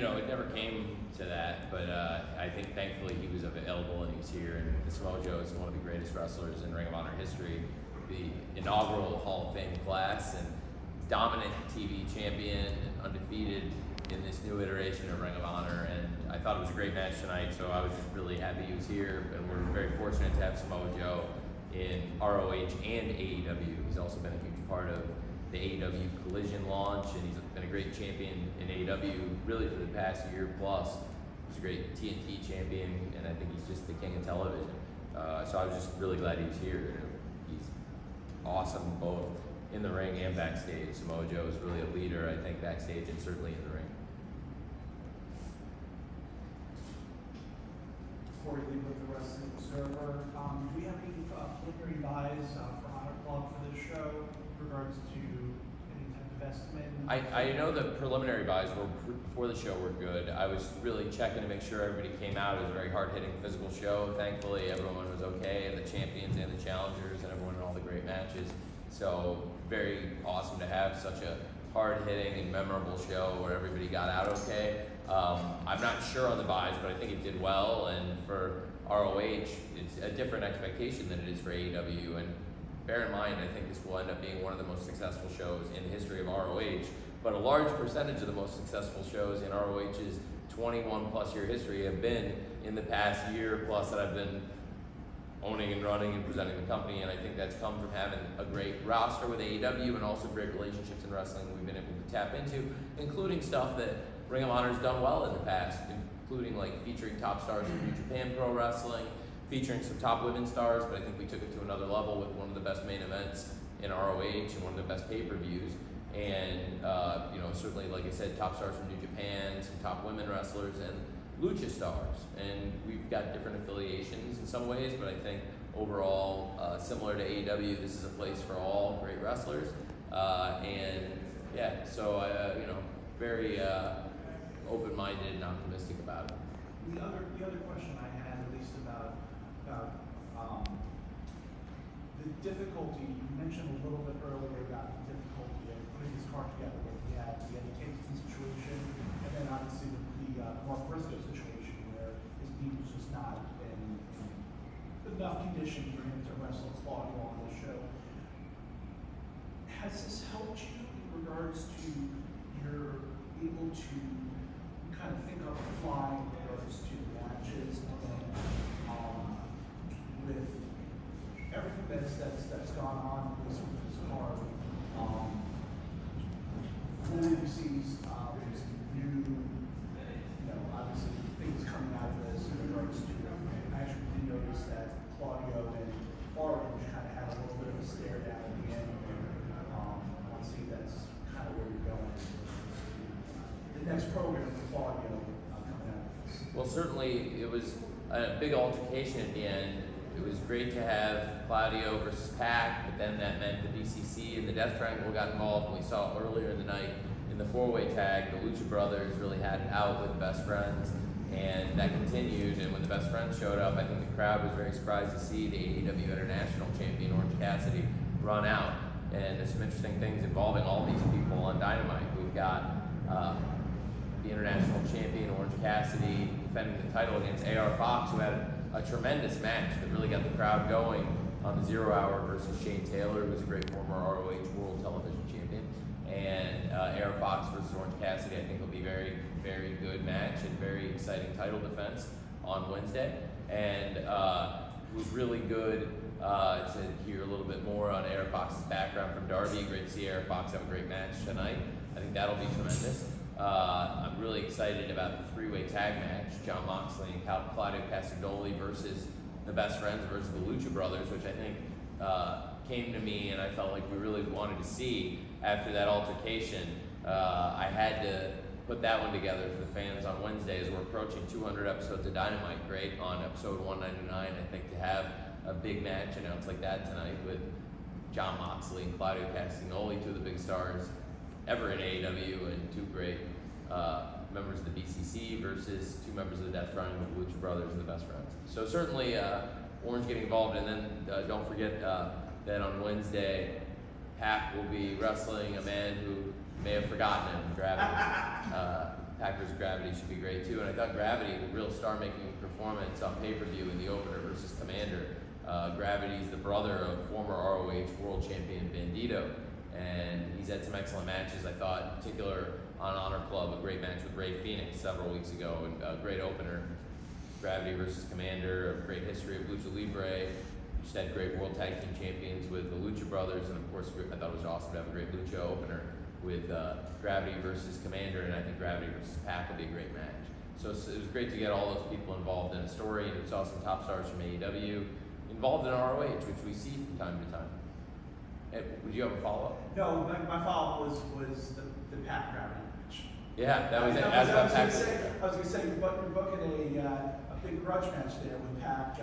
it never came to that, but I think thankfully he was available and he's here. And the Samoa Joe is one of the greatest wrestlers in Ring of Honor history, the inaugural Hall of Fame class, and dominant TV champion, undefeated in this new iteration of Ring of Honor. And I thought it was a great match tonight, so I was just really happy he was here. And we're very fortunate to have Samoa Joe in ROH and AEW. He's also been a huge part of the AEW Collision launch, and he's been a great champion in AEW really for the past year plus. He's a great TNT champion, and I think he's just the king of television. So I was just really glad he was here. He's awesome both in the ring and backstage. Samoa Joe is really a leader, I think, backstage and certainly in the ring. Before we leave with the Wrestling Observer, do we have any preliminary buys for Honor Club for this show in regards to any type of estimate? I know the preliminary buys were before the show were good. I was really checking to make sure everybody came out. It was a very hard-hitting physical show. Thankfully, everyone was okay, and the champions and the challengers and everyone in all the great matches. So very awesome to have such a hard-hitting and memorable show where everybody got out okay. I'm not sure on the buys, but I think it did well. And for ROH, it's a different expectation than it is for AEW. And bear in mind, I think this will end up being one of the most successful shows in the history of ROH. But a large percentage of the most successful shows in ROH's 21-plus year history have been in the past year plus that I've been owning and running and presenting the company. And I think that's come from having a great roster with AEW and also great relationships in wrestling we've been able to tap into, including stuff that Ring of Honor's done well in the past, including like featuring top stars from New Japan Pro Wrestling, featuring some top women stars, but I think we took it to another level with one of the best main events in ROH and one of the best pay-per-views. And, certainly, like I said, top stars from New Japan, some top women wrestlers, and lucha stars. And we've got different affiliations in some ways, but I think overall, similar to AEW, this is a place for all great wrestlers. Very open-minded and optimistic about it. The other question I had, at least about the difficulty, you mentioned a little bit earlier about the difficulty of putting this card together. We had the Eddie Kingston situation, and then obviously the Mark Briscoe situation where his knee was just not in enough condition for him to wrestle Claudio on the show. Has this helped you in regards to you're able to kind of think on the fly in regards to matches, and then with everything that's gone on with this card, when you see these new, obviously things coming out of this in regards to, I actually did notice that Claudio and Orange kind of had a little bit of a stare down at the end. I see that's kind of where you're going. The next program for Claudio coming out of this. Well, certainly it was a big altercation at the end. It was great to have Claudio versus Pac, but then that meant the BCC and the Death Triangle got involved. And we saw earlier in the night in the four-way tag, the Lucha Brothers really had it out with the Best Friends, and that continued. And when the Best Friends showed up, I think the crowd was very surprised to see the AEW International Champion Orange Cassidy run out. And there's some interesting things involving all these people on Dynamite. We've got the International Champion Orange Cassidy defending the title against AR Fox, who had a tremendous match that really got the crowd going on the 0 Hour versus Shane Taylor, who was a great former ROH World Television Champion. And AR Fox versus Orange Cassidy, I think, will be very, very good match and very exciting title defense on Wednesday. And it was really good to hear a little bit more on AR Fox's background from Darby. Great to see AR Fox have a great match tonight. I think that'll be tremendous. I'm really excited about the three-way tag match, Jon Moxley and Claudio Castagnoli versus the Best Friends versus the Lucha Brothers, which I think came to me and I felt like we really wanted to see after that altercation. I had to put that one together for the fans on Wednesday as we're approaching 200 episodes of Dynamite. Great on episode 199, I think, to have a big match announced like that tonight with Jon Moxley and Claudio Castagnoli, two of the big stars ever in AEW, and two great members of the BCC versus two members of the Death Triangle, the Lucha Brothers, and the Best Friends. So certainly Orange getting involved, and then don't forget that on Wednesday, Pac will be wrestling a man who may have forgotten him, grabbing Pac vs. Gravity should be great too. And I thought Gravity, a real star-making performance on pay-per-view in the opener versus Commander. Gravity is the brother of former ROH World Champion Bandito, and he's had some excellent matches. I thought, in particular, on Honor Club, a great match with Ray Phoenix several weeks ago, and a great opener. Gravity versus Commander, a great history of Lucha Libre. Just had great World Tag Team Champions with the Lucha Brothers, and of course, I thought it was awesome to have a great Lucha opener with Gravity versus Commander, and I think Gravity versus Pac will be a great match. So it was great to get all those people involved in a story, and we saw some top stars from AEW involved in ROH, which we see from time to time. Would you have a follow-up? No, my follow-up was the Pac Gravity match. Yeah, that was it. I was going to say, you're booking a big grudge match there with Pac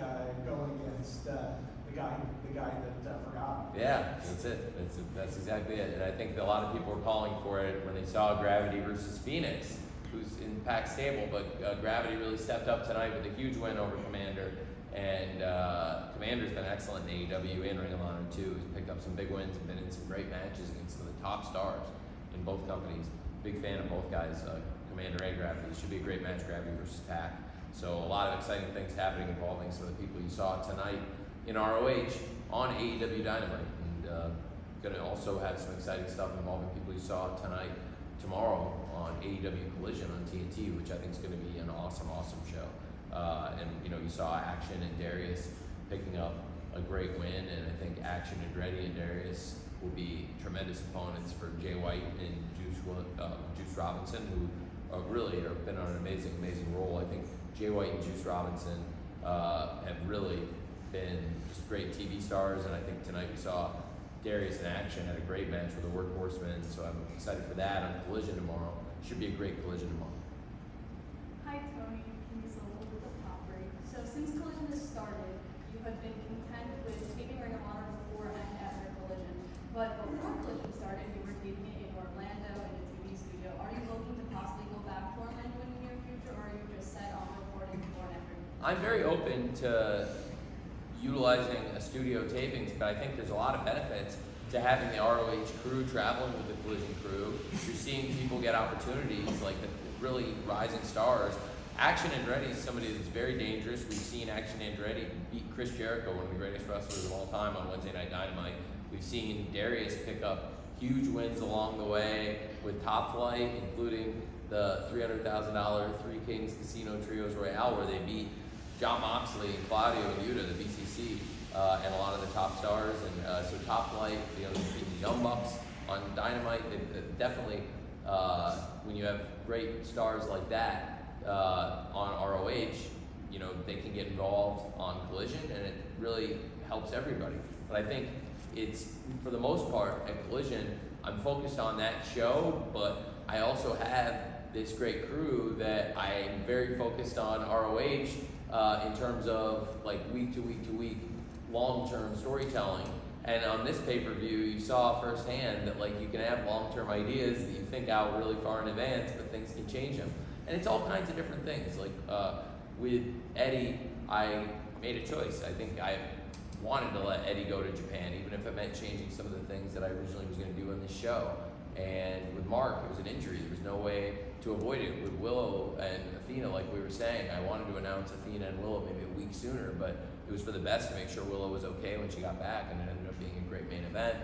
going against the guy that forgot. Yeah, that's it. That's exactly it. And I think a lot of people were calling for it when they saw Gravity versus Phoenix, who's in Pac's stable, but Gravity really stepped up tonight with a huge win over Commander. And Commander's been excellent in AEW and Ring of Honor too. He's picked up some big wins and been in some great matches against some of the top stars in both companies. Big fan of both guys, Commander and Gravity. It should be a great match, Gravity versus Pac. So a lot of exciting things happening involving some of the people you saw tonight in ROH on AEW Dynamite. And going to also have some exciting stuff involving people you saw tonight, tomorrow on AEW Collision on TNT, which I think is going to be an awesome, awesome show. And you saw Action and Darius picking up a great win, and I think Action and Andretti and Darius will be tremendous opponents for Jay White and Juice Robinson, who really have been on an amazing, amazing roll. I think Jay White and Juice Robinson have really been just great TV stars, and I think tonight we saw Darius in action, had a great match with the Workhorsemen, so I'm excited for that on Collision tomorrow. Should be a great Collision tomorrow. Hi Tony, with the Pop Break. So since Collision has started, you have been content with taping Ring of Honor before and after Collision. But before Collision started, you were taping it in Orlando in a TV studio. Are you looking to possibly go back to Orlando in the near future, or are you just set on recording before and after? I'm very open to utilizing a studio tapings, but I think there's a lot of benefits to having the ROH crew traveling with the Collision crew. You're seeing people get opportunities, like the really rising stars. Action Andretti is somebody that's very dangerous. We've seen Action Andretti beat Chris Jericho, one of the greatest wrestlers of all time, on Wednesday Night Dynamite. We've seen Darius pick up huge wins along the way with Top Flight, including the $300,000 Three Kings Casino Trios Royale, where they beat Jon Moxley and Claudio and Yuta, the BCC, and a lot of the top stars. And so Top Flight, they beat the Young Bucks on Dynamite. Definitely, when you have great stars like that on ROH, they can get involved on Collision, and it really helps everybody. But I think it's, for the most part, at Collision, I'm focused on that show, but I also have this great crew that I am very focused on ROH in terms of like week to week to week, long-term storytelling. And on this pay-per-view, you saw firsthand that like you can have long-term ideas that you think out really far in advance, but things can change them. And it's all kinds of different things. Like with Eddie, I made a choice. I think I wanted to let Eddie go to Japan, even if it meant changing some of the things that I originally was going to do on this show. And with Mark, it was an injury. There was no way to avoid it. With Willow and Athena, like we were saying, I wanted to announce Athena and Willow maybe a week sooner, but it was for the best to make sure Willow was okay when she got back, and it ended up being a great main event.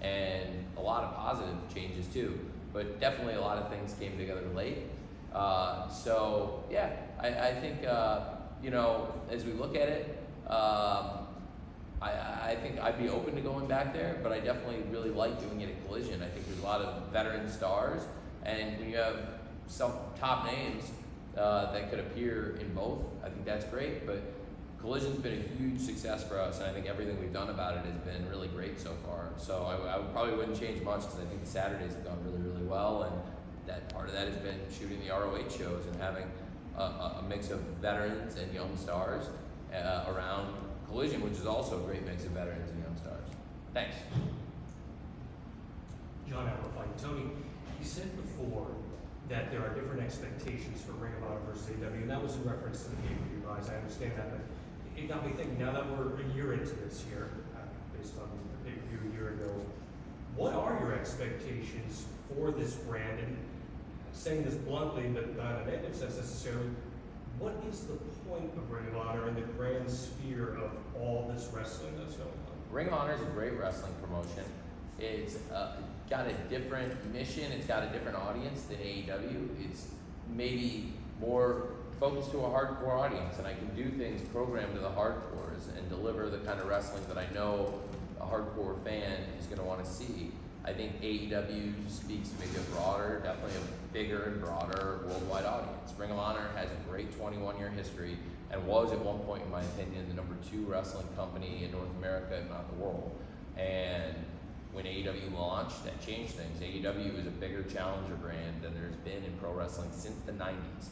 And a lot of positive changes too, but definitely a lot of things came together late. So yeah, I think, as we look at it, I think I'd be open to going back there, but I definitely really like doing it at Collision. I think there's a lot of veteran stars, and when you have some top names that could appear in both, I think that's great. But Collision's been a huge success for us, and I think everything we've done about it has been really great so far. So I probably wouldn't change much, because I think the Saturdays have gone really, really well, and that part of that has been shooting the ROH shows and having a mix of veterans and young stars around Collision, which is also a great mix of veterans and young stars. Thanks. John Amplifying. Tony, you said before that there are different expectations for Ring of Honor versus AEW, and that was in reference to the pay-per-view buys. I understand that, but it got me thinking, now that we're a year into this year, based on the pay-per-view a year ago, what are your expectations for this brand? And saying this bluntly, but not in a negative sense necessarily, what is the point of Ring of Honor in the grand sphere of all this wrestling that's going on? Ring of Honor is a great wrestling promotion. It's got a different mission. It's got a different audience than AEW. It's maybe more focused to a hardcore audience, and I can do things programmed to the hardcores and deliver the kind of wrestling that I know a hardcore fan is going to want to see. I think AEW speaks to maybe a broader, definitely a bigger and broader worldwide audience. Ring of Honor has a great 21-year history and was at one point, in my opinion, the #2 wrestling company in North America, if not the world. And when AEW launched, that changed things. AEW is a bigger challenger brand than there's been in pro wrestling since the 90s.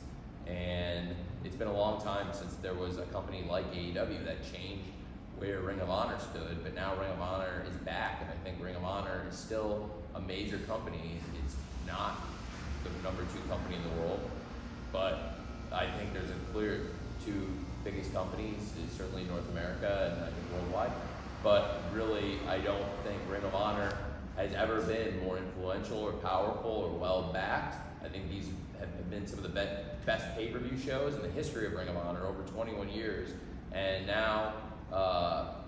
And it's been a long time since there was a company like AEW that changed where Ring of Honor stood, but now Ring of Honor is back, and I think Ring of Honor is still a major company. It's not the #2 company in the world, but I think there's a clear 2 biggest companies, certainly North America and I think worldwide. But really, I don't think Ring of Honor has ever been more influential or powerful or well-backed. I think these have been some of the best pay-per-view shows in the history of Ring of Honor over 21 years. And now,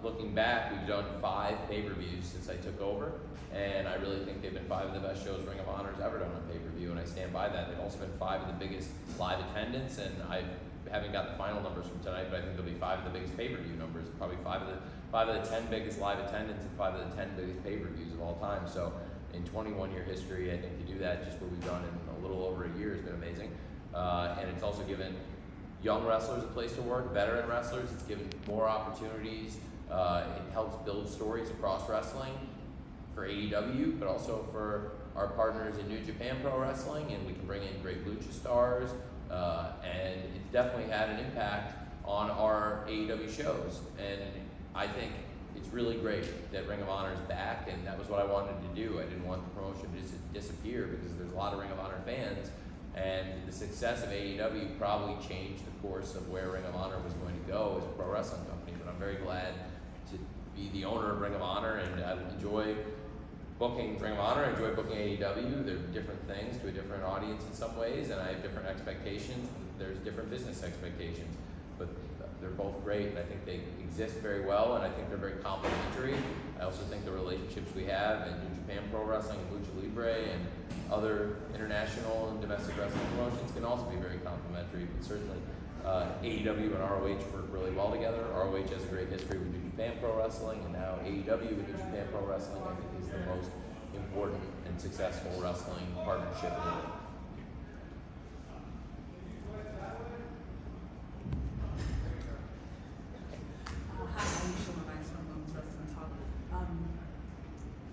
looking back, we've done 5 pay-per-views since I took over, and I really think they've been 5 of the best shows Ring of Honor's ever done on pay-per-view, and I stand by that. They've also been 5 of the biggest live attendance, and I haven't got the final numbers from tonight, but I think they'll be 5 of the biggest pay-per-view numbers, probably 5 of the 10 biggest live attendance and 5 of the 10 biggest pay-per-views of all time. So in 21-year history, I think to do that, just what we've done in a little over a year has been amazing. And it's also given young wrestlers a place to work, veteran wrestlers, it's given more opportunities. It helps build stories across wrestling for AEW, but also for our partners in New Japan Pro Wrestling, and we can bring in great lucha stars, and it's definitely had an impact on our AEW shows. And I think it's really great that Ring of Honor is back, and that was what I wanted to do. I didn't want the promotion to just disappear because there's a lot of Ring of Honor fans, and the success of AEW probably changed the course of where Ring of Honor was going to go as a pro wrestling company. But I'm very glad to be the owner of Ring of Honor, and I enjoy booking Ring of Honor, I enjoy booking AEW. They're different things to a different audience in some ways, and I have different expectations. There's different business expectations, but they're both great, and I think they exist very well, and I think they're very complementary. I also think the relationships we have in New Japan Pro Wrestling and Lucha Libre and other international and domestic wrestling promotions can also be very complementary, but certainly AEW and ROH work really well together. ROH has a great history with New Japan Pro Wrestling, and now AEW with New Japan Pro Wrestling, I think, is the most important and successful wrestling partnership in the world.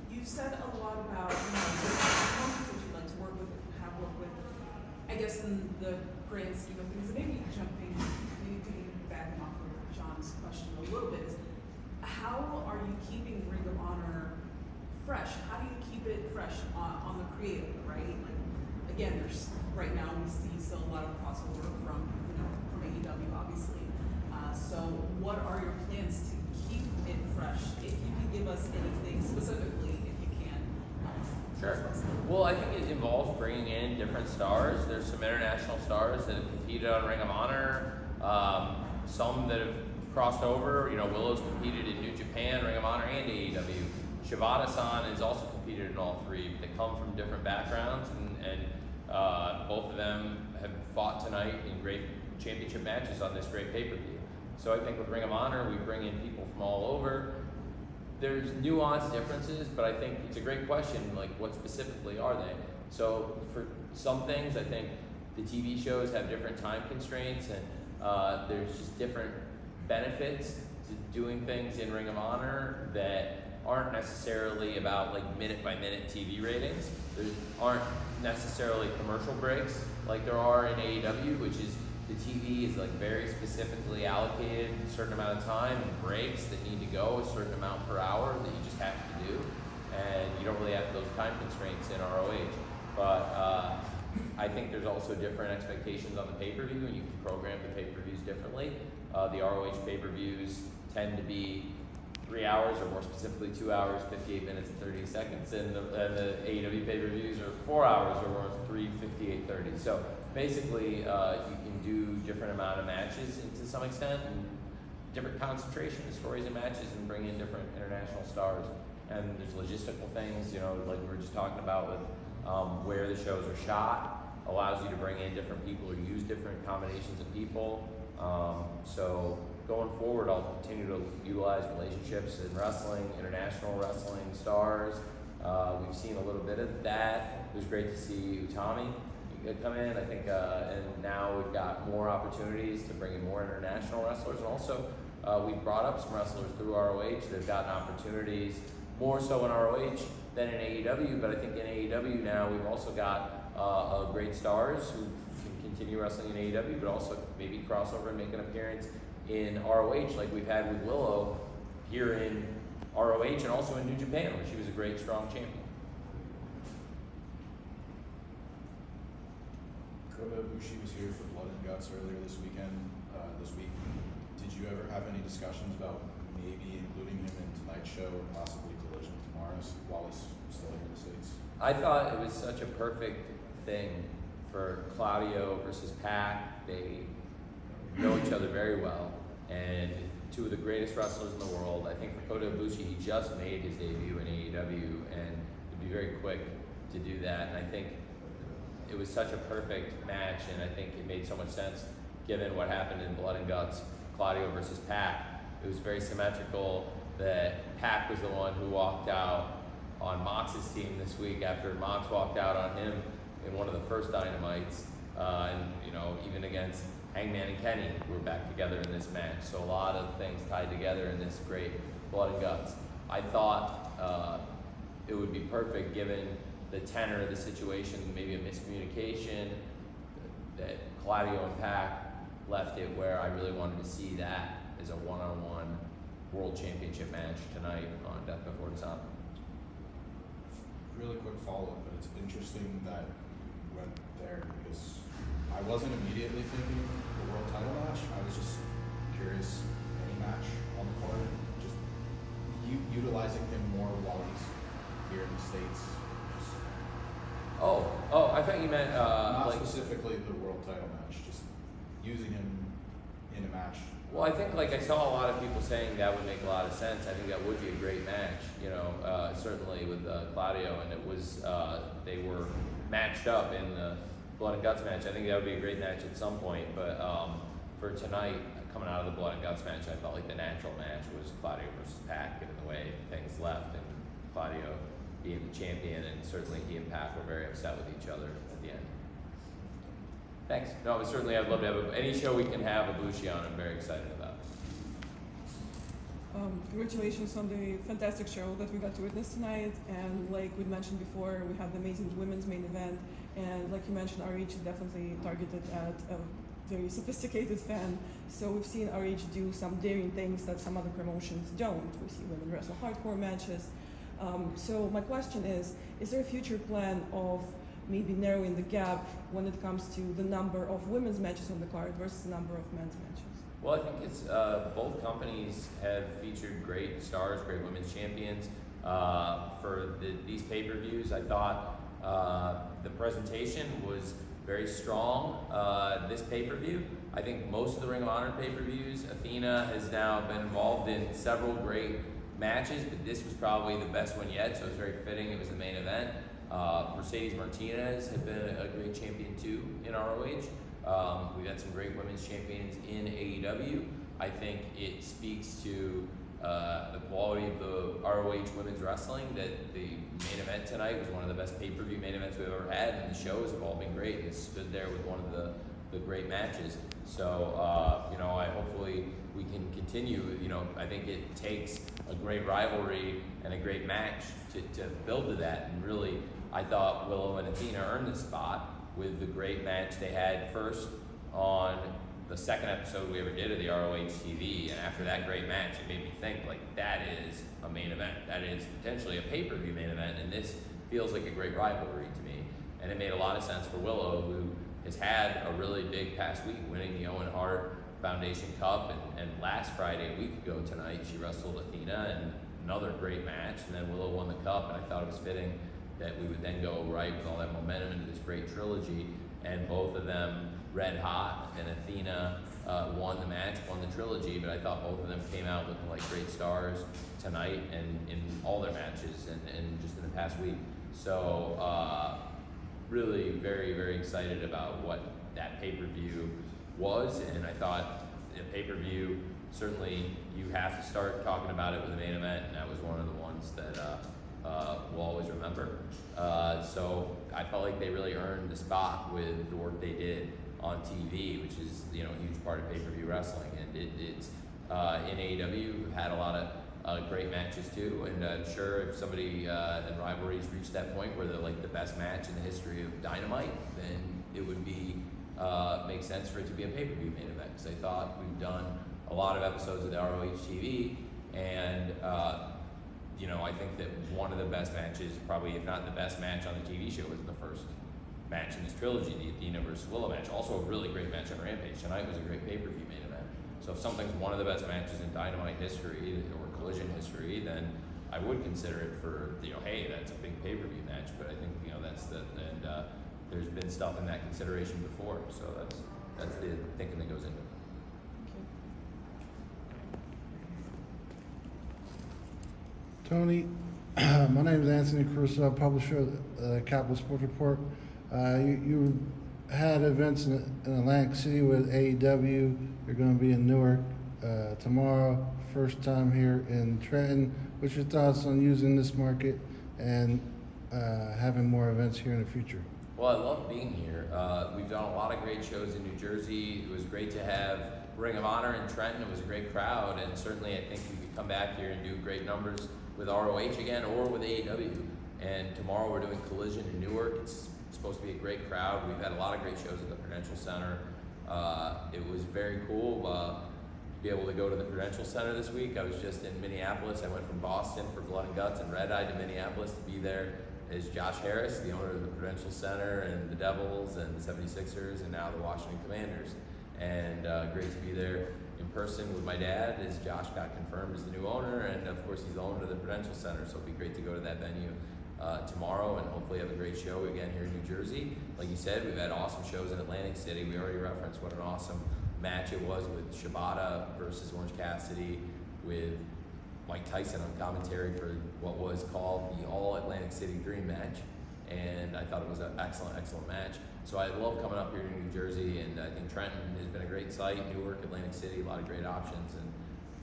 You said a lot about the promotions that you'd like to work with, have worked with, I guess in the grand scheme of things, and maybe piggybacking off of John's question a little bit, how are you keeping Ring of Honor fresh? How do you keep it fresh on the creative, right? Like, again, there's right now we see still a lot of crossover from AEW, obviously. So what are your plans to keep it fresh? If you can give us anything specifically, if you can. Sure. Well, I think it involves bringing in different stars. There's some international stars that have competed on Ring of Honor, some that have crossed over. Willow's competed in New Japan, Ring of Honor, and AEW. Shibata-san has also competed in all 3. They come from different backgrounds, and both of them have fought tonight in great championship matches on this great pay-per-view. So I think with Ring of Honor, we bring in people from all over. There's nuanced differences, but I think it's a great question, like what specifically are they? So for some things, I think the TV shows have different time constraints, and there's just different benefits to doing things in Ring of Honor that aren't necessarily about like minute-by-minute TV ratings. There aren't necessarily commercial breaks like there are in AEW, which is the TV is like very specifically allocated a certain amount of time and breaks that need to go a certain amount per hour that you just have to do, and you don't really have those time constraints in ROH. But I think there's also different expectations on the pay-per-view, and you can program the pay-per-views differently. The ROH pay-per-views tend to be 3 hours, or more specifically 2 hours, 58 minutes and 30 seconds, and the AEW pay-per-views are 4 hours or more, 3:58:30. So basically, you can do different amount of matches to some extent, and different concentration of stories and matches, and bring in different international stars. And there's logistical things, you know, like we were just talking about with where the shows are shot, allows you to bring in different people or use different combinations of people. So going forward, I'll continue to utilize relationships in wrestling, international wrestling stars. We've seen a little bit of that. It was great to see Utami come in, I think, and now we've got more opportunities to bring in more international wrestlers. And also, we've brought up some wrestlers through ROH. They've gotten opportunities, more so in ROH than in AEW, but I think in AEW now we've also got great stars who can continue wrestling in AEW, but also maybe cross over and make an appearance in ROH, like we've had with Willow here in ROH and also in New Japan, where she was a great, strong champion. Kota Ibushi was here for Blood and Guts earlier this week. Did you ever have any discussions about maybe including him in tonight's show or possibly Collision tomorrow while he's still here in the States? I thought it was such a perfect thing for Claudio versus Pac. They know each other very well, and two of the greatest wrestlers in the world. I think for Kota Ibushi, he just made his debut in AEW, and it'd be very quick to do that. And I think it was such a perfect match, and I think it made so much sense given what happened in Blood and Guts, Claudio versus Pac. It was very symmetrical that Pac was the one who walked out on Mox's team this week after Mox walked out on him in one of the first Dynamites, and you know, even against Hangman and Kenny, who were back together in this match. So a lot of things tied together in this great Blood and Guts. I thought it would be perfect given the tenor of the situation, maybe a miscommunication, that Claudio and Pac left it where I really wanted to see that as a one-on-one world championship match tonight on Death Before Dishonor. Really quick follow-up, but it's interesting that you went there because I wasn't immediately thinking the world title match. I was just curious, any match on the card, just utilizing him more while he's here in the States. I thought you meant not like specifically the world title match, just using him in a match. Well, I think like I saw a lot of people saying that would make a lot of sense. I think that would be a great match, you know, certainly with Claudio, and it was they were matched up in the Blood and Guts match. I think that would be a great match at some point, but for tonight, coming out of the Blood and Guts match, I felt like the natural match was Claudio versus Pac, given the way things left, and Claudio being the champion, and certainly he and Pac were very upset with each other at the end. Thanks. No, but certainly I'd love to have any show we can have Ibushi on. I'm very excited about. Congratulations on the fantastic show that we got to witness tonight. And like we mentioned before, we had the amazing women's main event. And like you mentioned, ROH is definitely targeted at a very sophisticated fan. So we've seen ROH do some daring things that some other promotions don't. We see women wrestle hardcore matches. So my question is there a future plan of maybe narrowing the gap when it comes to the number of women's matches on the card versus the number of men's matches? Well, I think it's both companies have featured great stars, great women's champions for these pay-per-views. I thought the presentation was very strong this pay-per-view. I think most of the Ring of Honor pay-per-views, Athena has now been involved in several great matches, but this was probably the best one yet, so it was very fitting. It was the main event. Mercedes Martinez had been a great champion too in ROH. We've had some great women's champions in AEW. I think it speaks to the quality of the ROH women's wrestling that the main event tonight was one of the best pay-per-view main events we've ever had, and the shows have all been great, and it stood there with one of the great matches. So, you know, hopefully we can continue. You know, I think it takes a great rivalry and a great match to build to that, and really, I thought Willow and Athena earned the spot with the great match they had first on the second episode we ever did of the ROH TV, and after that great match, it made me think, like, that is a main event. That is potentially a pay-per-view main event, and this feels like a great rivalry to me. And it made a lot of sense for Willow, who has had a really big past week, winning the Owen Hart Foundation Cup, and last Friday, a week ago tonight, she wrestled Athena, and another great match, and then Willow won the cup, and I thought it was fitting that we would then go right with all that momentum into this great trilogy, and both of them red hot, and Athena won the match, won the trilogy, but I thought both of them came out looking like great stars tonight and in all their matches and just in the past week. So really very, very excited about what that pay-per-view was, and I thought the pay-per-view, certainly you have to start talking about it with the main event, and that was one of the ones that we'll always remember. So I felt like they really earned the spot with the work they did on TV, which is a huge part of pay-per-view wrestling, and it's in AEW we've had a lot of great matches too, and I'm sure if somebody in rivalries reached that point where they're like the best match in the history of Dynamite, then it would be make sense for it to be a pay-per-view main event, because I thought we've done a lot of episodes of the ROH TV, and I think that one of the best matches, probably if not the best match on the TV show, was the first match in this trilogy, the Athena versus Willow match. Also a really great match on Rampage. Tonight was a great pay-per-view main event. So if something's one of the best matches in Dynamite history or Collision history, then I would consider it for, hey, that's a big pay-per-view match. But I think, that's and there's been stuff in that consideration before. So that's the thinking that goes into it. Tony, my name is Anthony Caruso, publisher of the Capital Sports Report. You had events in Atlantic City with AEW. You're going to be in Newark tomorrow. First time here in Trenton. What's your thoughts on using this market and having more events here in the future? Well, I love being here. We've done a lot of great shows in New Jersey. It was great to have Ring of Honor in Trenton. It was a great crowd, and certainly I think we could come back here and do great numbers with ROH again or with AEW. And tomorrow we're doing Collision in Newark. It's supposed to be a great crowd. We've had a lot of great shows at the Prudential Center. It was very cool to be able to go to the Prudential Center this week. I was just in Minneapolis. I went from Boston for Blood and Guts and Red Eye to Minneapolis to be there as Josh Harris, the owner of the Prudential Center and the Devils and the 76ers and now the Washington Commanders. And great to be there in person with my dad as Josh got confirmed as the new owner, and of course he's the owner of the Prudential Center, so it'll be great to go to that venue tomorrow and hopefully have a great show again here in New Jersey. Like you said, we've had awesome shows in Atlantic City. We already referenced what an awesome match it was with Shibata versus Orange Cassidy, with Mike Tyson on commentary for what was called the All Atlantic City Dream match, and I thought it was an excellent, excellent match. So I love coming up here to New Jersey, and I think Trenton has been a great site, Newark, Atlantic City, a lot of great options, and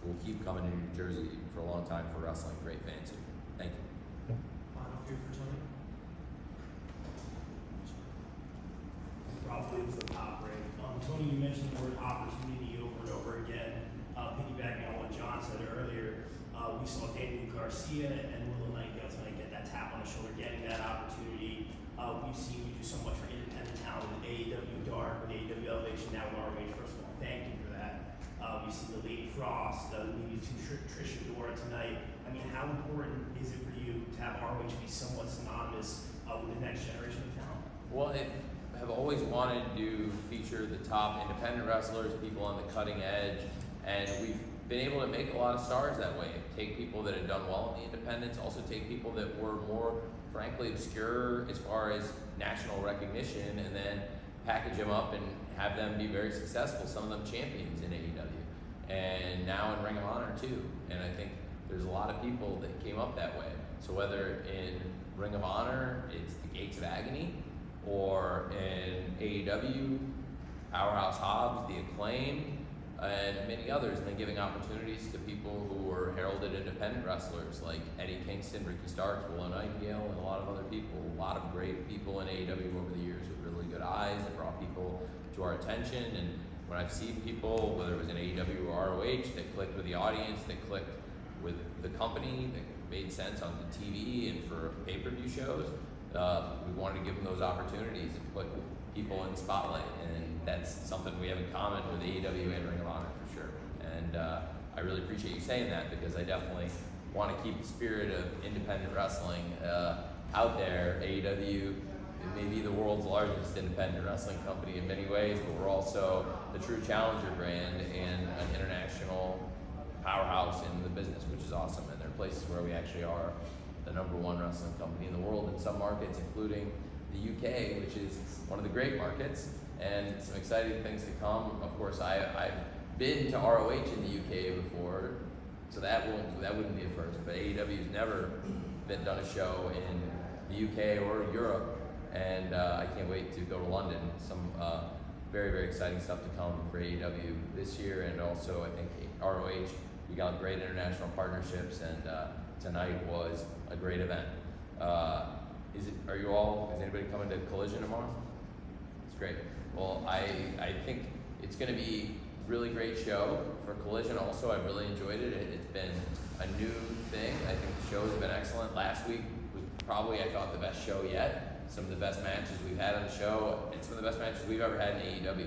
we'll keep coming to New Jersey for a long time for wrestling. Great fans here. Thank you. Final few for Tony. Ralph Williams, the top break. Tony, you mentioned the word opportunity over and over again. Piggybacking on what John said earlier, we saw Daniel Garcia and Willow Nightingale tonight get that tap on the shoulder, getting that opportunity. We've seen you do so much for independent talent with AEW Dark, with AEW Elevation, now with ROH. First of all, thank you for that. We've seen the Lady Frost, maybe Trisha Dora tonight. I mean, how important is it for you to have ROH be somewhat synonymous with the next generation of talent? Well, I've always wanted to feature the top independent wrestlers, people on the cutting edge, and we've been able to make a lot of stars that way. Take people that had done well in the independents, also take people that were more, frankly, obscure as far as national recognition, and then package them up and have them be very successful, some of them champions in AEW, and now in Ring of Honor too. And I think there's a lot of people that came up that way. So whether in Ring of Honor, it's the Gates of Agony, or in AEW, Powerhouse Hobbs, The Acclaim, and many others, and then giving opportunities to people who were heralded independent wrestlers like Eddie Kingston, Ricky Starks, Willow Nightingale, and a lot of other people. A lot of great people in AEW over the years with really good eyes that brought people to our attention. And when I've seen people, whether it was in AEW or ROH, that clicked with the audience, that clicked with the company, that made sense on the TV and for pay-per-view shows, we wanted to give them those opportunities and put people in the spotlight, and that's something we have in common with AEW and Ring of Honor for sure. And I really appreciate you saying that, because I definitely want to keep the spirit of independent wrestling out there. AEW maybe the world's largest independent wrestling company in many ways, but we're also the true challenger brand and an international powerhouse in the business, which is awesome. And there are places where we actually are the #1 wrestling company in the world in some markets, including the UK, which is one of the great markets, and some exciting things to come. Of course, I've been to ROH in the UK before, so that wouldn't be a first. But AEW's never done a show in the UK or Europe, and I can't wait to go to London. Some very, very exciting stuff to come for AEW this year, and also I think ROH. We got great international partnerships, and tonight was a great event. Is anybody coming to Collision tomorrow? It's great. Well, I think it's going to be a really great show for Collision. Also, I've really enjoyed it. It's been a new thing. I think the shows have been excellent. Last week was probably, I thought, the best show yet. Some of the best matches we've had on the show, and some of the best matches we've ever had in AEW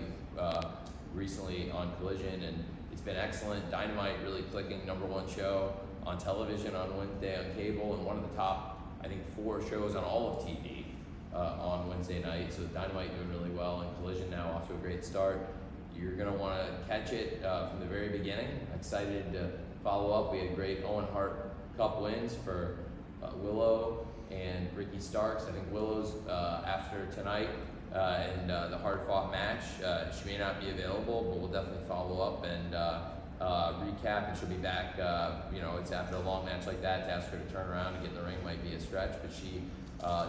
recently on Collision, and it's been excellent. Dynamite really clicking, #1 show on television on Wednesday on cable, and one of the top, I think, 4 shows on all of TV on Wednesday night. So Dynamite doing really well, and Collision now off to a great start. You're going to want to catch it from the very beginning. Excited to follow up. We had great Owen Hart Cup wins for Willow and Ricky Starks. I think Willow's after tonight and the hard-fought match. She may not be available, but we'll definitely follow up and recap, and she'll be back. It's after a long match like that. To ask her to turn around and get in the ring might be a stretch, but she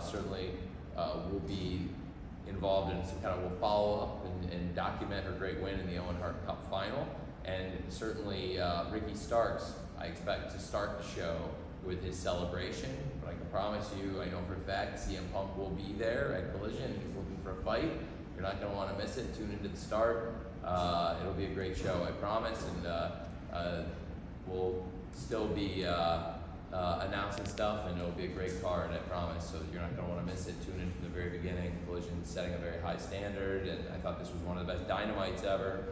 certainly will be involved in some kind of, we'll follow up and document her great win in the Owen Hart Cup final. And certainly Ricky Starks, I expect to start the show with his celebration, but I can promise you, I know for a fact, CM Punk will be there at Collision. He's looking for a fight. You're not going to want to miss it. Tune into the start. It'll be a great show, I promise, and we'll still be announcing stuff, and it'll be a great card, I promise, so you're not going to want to miss it. Tune in from the very beginning. Collision's setting a very high standard, and I thought this was one of the best Dynamites ever.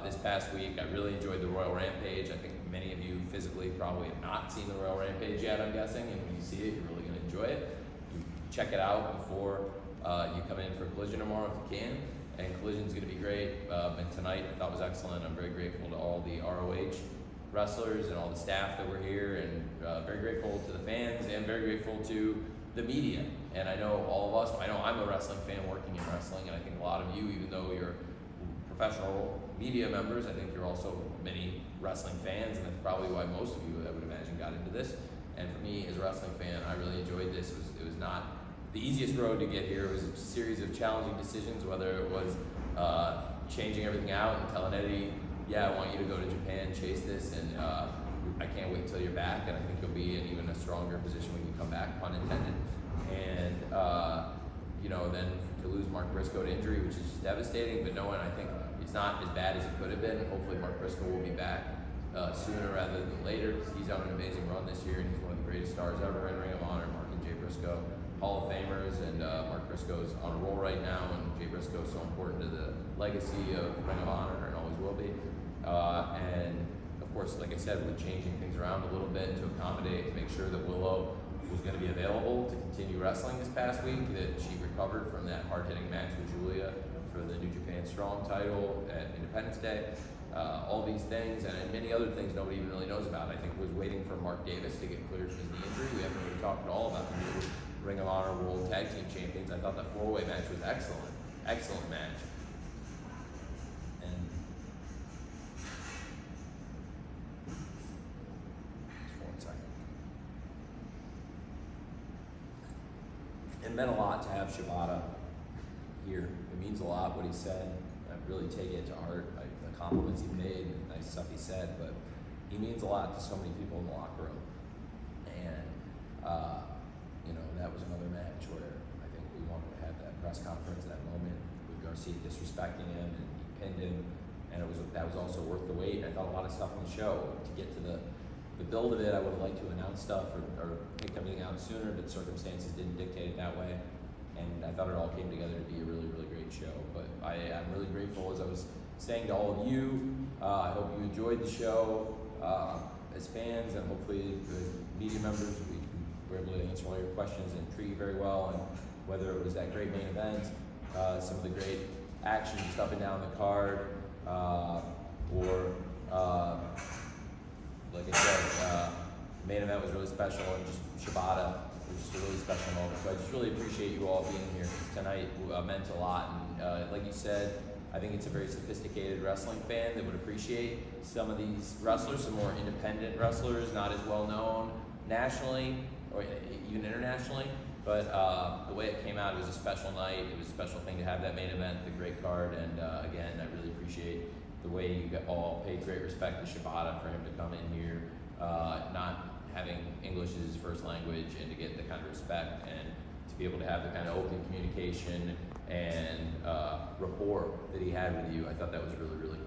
This past week, I really enjoyed the Royal Rampage. I think many of you physically probably have not seen the Royal Rampage yet, I'm guessing, and when you see it, you're really going to enjoy it. You check it out before you come in for Collision tomorrow if you can, and Collision's going to be great. And tonight I thought was excellent. I'm very grateful to all the ROH wrestlers and all the staff that were here, and very grateful to the fans, and very grateful to the media. And I know all of us, I know I'm a wrestling fan working in wrestling, and I think a lot of you, even though you're professional media members, I think you're also many wrestling fans, and that's probably why most of you, I would imagine, got into this. And for me, as a wrestling fan, I really enjoyed this. It was not the easiest road to get here. It was a series of challenging decisions, whether it was changing everything out and telling Eddie, yeah, I want you to go to Japan, chase this, and I can't wait till you're back, and I think you'll be in even a stronger position when you come back, pun intended. And, then to lose Mark Briscoe to injury, which is just devastating, but knowing, I think, it's not as bad as it could have been. Hopefully Mark Briscoe will be back sooner rather than later, because he's on an amazing run this year, and he's one of the greatest stars ever in Ring of Honor. Mark and Jay Briscoe, Hall of Famers, and Mark Briscoe's on a roll right now, and Jay Briscoe is so important to the legacy of Ring of Honor, and always will be. And of course, like I said, we're changing things around a little bit to accommodate, to make sure that Willow was going to be available to continue wrestling this past week, that she recovered from that hard-hitting match with Julia for the New Japan Strong title at Independence Day. All these things, and many other things nobody even really knows about. I think was waiting for Mark Davis to get cleared from his knee injury. We haven't really talked at all about the new Ring of Honor World Tag Team Champions. I thought that 4-way match was excellent. Excellent match. And just 1 second. It meant a lot to have Shibata here. It means a lot what he said. I really take it to heart. The compliments he made, the nice stuff he said, but he means a lot to so many people in the locker room. And that was another match where I think we wanted to have that press conference, that moment with Garcia disrespecting him, and he pinned him, and that was also worth the wait. I thought a lot of stuff on the show to get to the build of it. I would have liked to announce stuff or pick everything out sooner, but circumstances didn't dictate it that way. And I thought it all came together to be a really, really great show. But I'm really grateful, as I was saying to all of you. I hope you enjoyed the show as fans, and hopefully the media members, we were able to answer all your questions and treat you very well. And whether it was that great main event, some of the great action just up and down the card, or like I said, main event was really special, and just Shibata was just a really special moment. So I just really appreciate you all being here. Tonight meant a lot, and like you said, I think it's a very sophisticated wrestling fan that would appreciate some of these wrestlers, some more independent wrestlers, not as well known nationally or even internationally. But the way it came out, it was a special night. It was a special thing to have that main event, the great card, and again, I really appreciate the way you all paid great respect to Shibata for him to come in here, not having English as his first language, and to get the kind of respect and to be able to have the kind of open communication and rapport that he had with you. I thought that was really, really